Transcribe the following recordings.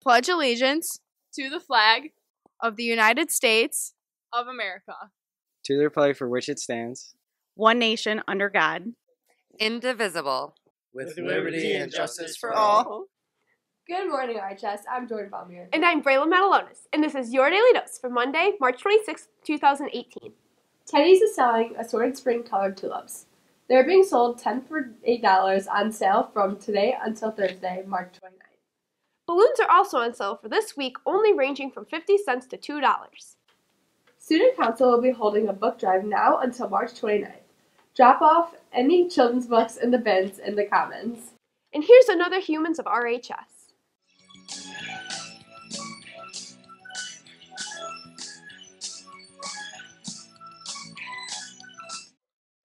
pledge allegiance to the flag of the United States of America, to the republic for which it stands, one nation under God, indivisible, with liberty and justice for all. Good morning, RHS. I'm Jordan Balmier. And I'm Braylon Matalonis, and this is your Daily Dose for Monday, March 26, 2018. Teddy's is selling assorted spring-colored tulips. They're being sold 10 for $8 on sale from today until Thursday, March 29th. Balloons are also on sale for this week, only ranging from 50 cents to $2. Student Council will be holding a book drive now until March 29th. Drop off any children's books in the bins in the Commons. And here's another Humans of RHS.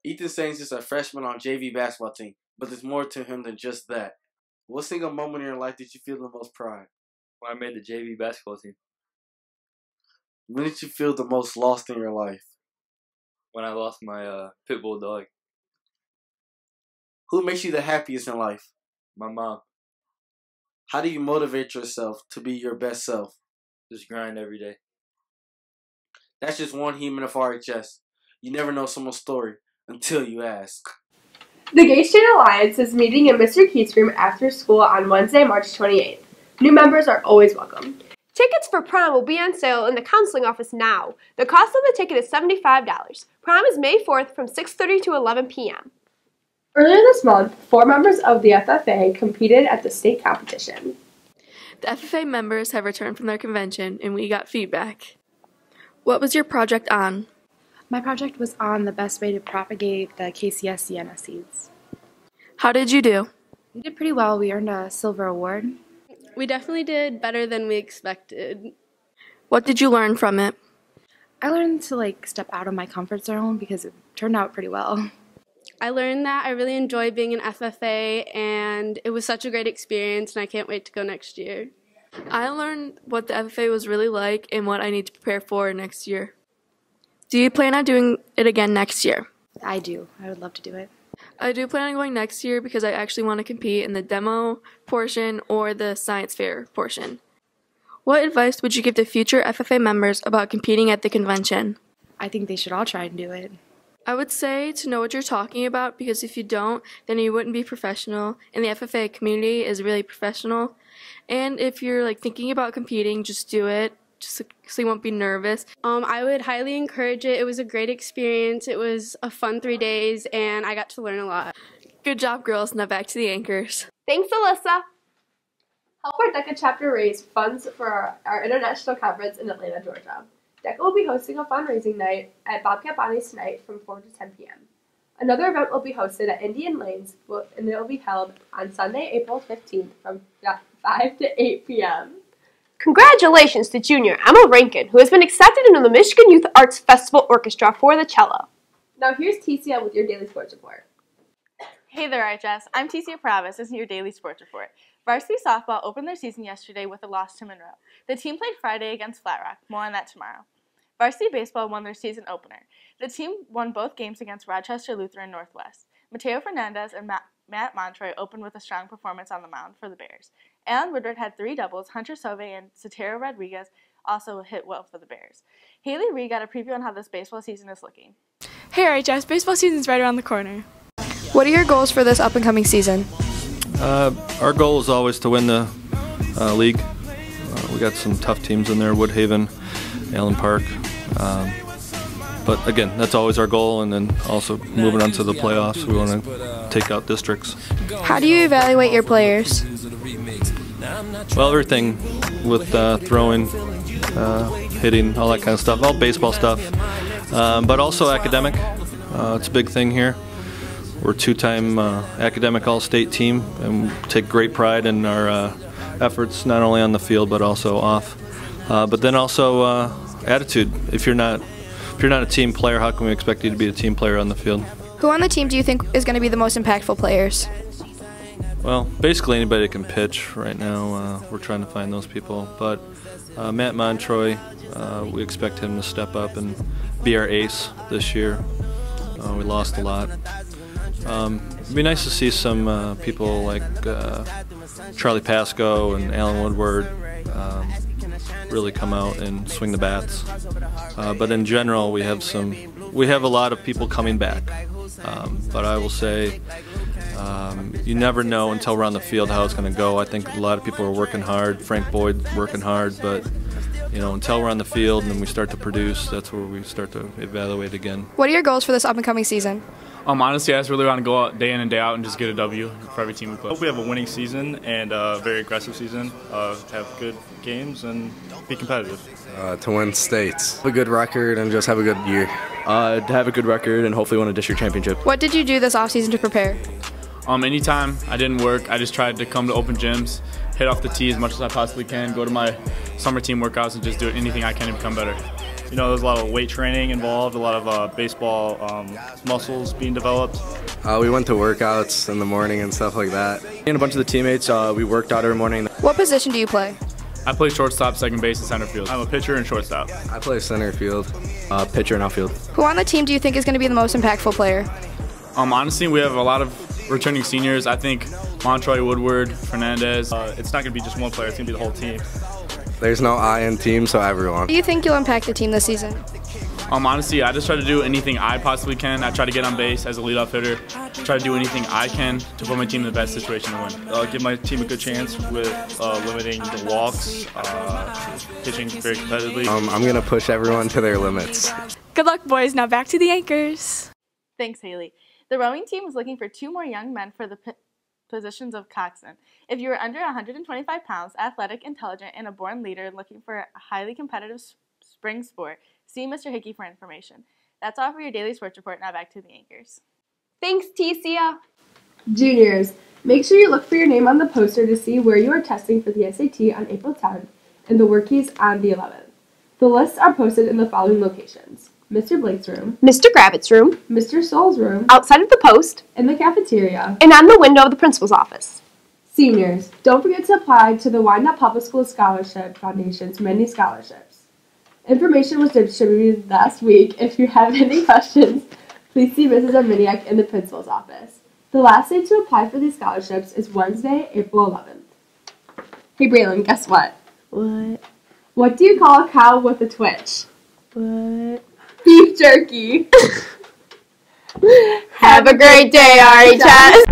Ethan Sainz is a freshman on JV basketball team, but there's more to him than just that. What single moment in your life did you feel the most pride? When I made the JV basketball team. When did you feel the most lost in your life? When I lost my pit bull dog. Who makes you the happiest in life? My mom. How do you motivate yourself to be your best self? Just grind every day. That's just one human of RHS. You never know someone's story until you ask. The Gay State Alliance is meeting in Mr. Keith's room after school on Wednesday, March 28th. New members are always welcome. Tickets for prom will be on sale in the counseling office now. The cost of the ticket is $75. Prom is May 4th from 6:30 to 11 p.m. Earlier this month, 4 members of the FFA competed at the state competition. The FFA members have returned from their convention, and we got feedback. What was your project on? My project was on the best way to propagate the KCS sienna seeds. How did you do? We did pretty well. We earned a silver award. We definitely did better than we expected. What did you learn from it? I learned to step out of my comfort zone because it turned out pretty well. I learned that I really enjoy being an FFA, and it was such a great experience, and I can't wait to go next year. I learned what the FFA was really like and what I need to prepare for next year. Do you plan on doing it again next year? I do. I would love to do it. I do plan on going next year because I actually want to compete in the demo portion or the science fair portion. What advice would you give to future FFA members about competing at the convention? I think they should all try and do it. I would say to know what you're talking about, because if you don't, then you wouldn't be professional, and the FFA community is really professional. And if you're thinking about competing, just do it, just so you won't be nervous. I would highly encourage it. It was a great experience. It was a fun 3 days, and I got to learn a lot. Good job, girls. Now back to the anchors. Thanks, Alyssa. Help Our DECA chapter raise funds for our international conference in Atlanta, Georgia. DECA will be hosting a fundraising night at Bobcat Bonnie's tonight from 4 to 10 p.m. Another event will be hosted at Indian Lanes, and it will be held on Sunday, April 15th from 5 to 8 p.m. Congratulations to junior Emma Rankin, who has been accepted into the Michigan Youth Arts Festival Orchestra for the cello. Now here's Ticia with your daily sports report. Hey there, RHS. I'm Ticia Pravis. This is your daily sports report. Varsity softball opened their season yesterday with a loss to Monroe. The team played Friday against Flat Rock. More on that tomorrow. Varsity baseball won their season opener. The team won both games against Rochester Lutheran Northwest. Mateo Fernandez and Matt Montroy opened with a strong performance on the mound for the Bears. Alan Woodward had 3 doubles. Hunter Sove and Sotero Rodriguez also hit well for the Bears. Haley Reed got a preview on how this baseball season is looking. Hey RHS, baseball season's right around the corner. What are your goals for this up-and-coming season? Our goal is always to win the league. We got some tough teams in there, Woodhaven, Allen Park. But again, that's always our goal, and then also moving on to the playoffs, we want to take out districts. How do you evaluate your players? Well, everything with throwing, hitting, all that kind of stuff, all baseball stuff, but also academic. It's a big thing here. We're a 2-time academic all-state team, and take great pride in our efforts, not only on the field but also off. But then also attitude. If you're not a team player, how can we expect you to be a team player on the field? Who on the team do you think is going to be the most impactful players? Well, basically anybody that can pitch right now. We're trying to find those people. But Matt Montroy, we expect him to step up and be our ace this year. We lost a lot. It'd be nice to see some people like Charlie Pasco and Alan Woodward really come out and swing the bats. But in general, we have a lot of people coming back. But I will say, you never know until we're on the field how it's going to go. I think a lot of people are working hard. Frank Boyd working hard, but until we're on the field and then we start to produce, that's where we start to evaluate again. What are your goals for this up-and-coming season? Honestly, I just really want to go out day in and day out and just get a W for every team we play. Hope we have a winning season and a very aggressive season, have good games and be competitive. To win states. Have a good record and just have a good year. To have a good record and hopefully win a district championship. What did you do this offseason to prepare? Anytime I didn't work, I just tried to come to open gyms, hit off the tee as much as I possibly can, go to my summer team workouts and just do anything I can to become better. There's a lot of weight training involved, a lot of baseball muscles being developed. We went to workouts in the morning and stuff like that. Me and a bunch of the teammates, we worked out every morning. What position do you play? I play shortstop, second base, and center field. I'm a pitcher and shortstop. I play center field. Pitcher and outfield. Who on the team do you think is going to be the most impactful player? Honestly, we have a lot of returning seniors. I think Montroy, Woodward, Fernandez. It's not going to be just one player, it's going to be the whole team. There's no I in team, so everyone. Do you think you'll impact the team this season? Honestly, I just try to do anything I possibly can. I try to get on base as a leadoff hitter. Try to do anything I can to put my team in the best situation to win. Give my team a good chance with limiting the walks, pitching very competitively. I'm going to push everyone to their limits. Good luck, boys. Now back to the Anchors. Thanks, Haley. The rowing team is looking for 2 more young men for the positions of coxswain. If you are under 125 pounds, athletic, intelligent, and a born leader looking for a highly competitive spring sport, see Mr. Hickey for information. That's all for your daily sports report. Now back to the Anchors. Thanks, Ticia. Juniors, make sure you look for your name on the poster to see where you are testing for the SAT on April 10th and the workies on the 11th. The lists are posted in the following locations: Mr. Blake's room, Mr. Gravitt's room, Mr. Stoll's room, outside of the post, in the cafeteria, and on the window of the principal's office. Seniors, don't forget to apply to the Wyandotte Public School Scholarship Foundation's many scholarships. Information was distributed last week. If you have any questions, please see Mrs. Arminiak in the principal's office. The last day to apply for these scholarships is Wednesday, April 11th. Hey Braylon, guess what? What? What do you call a cow with a twitch? What? Beef jerky. Have a great day, RHS.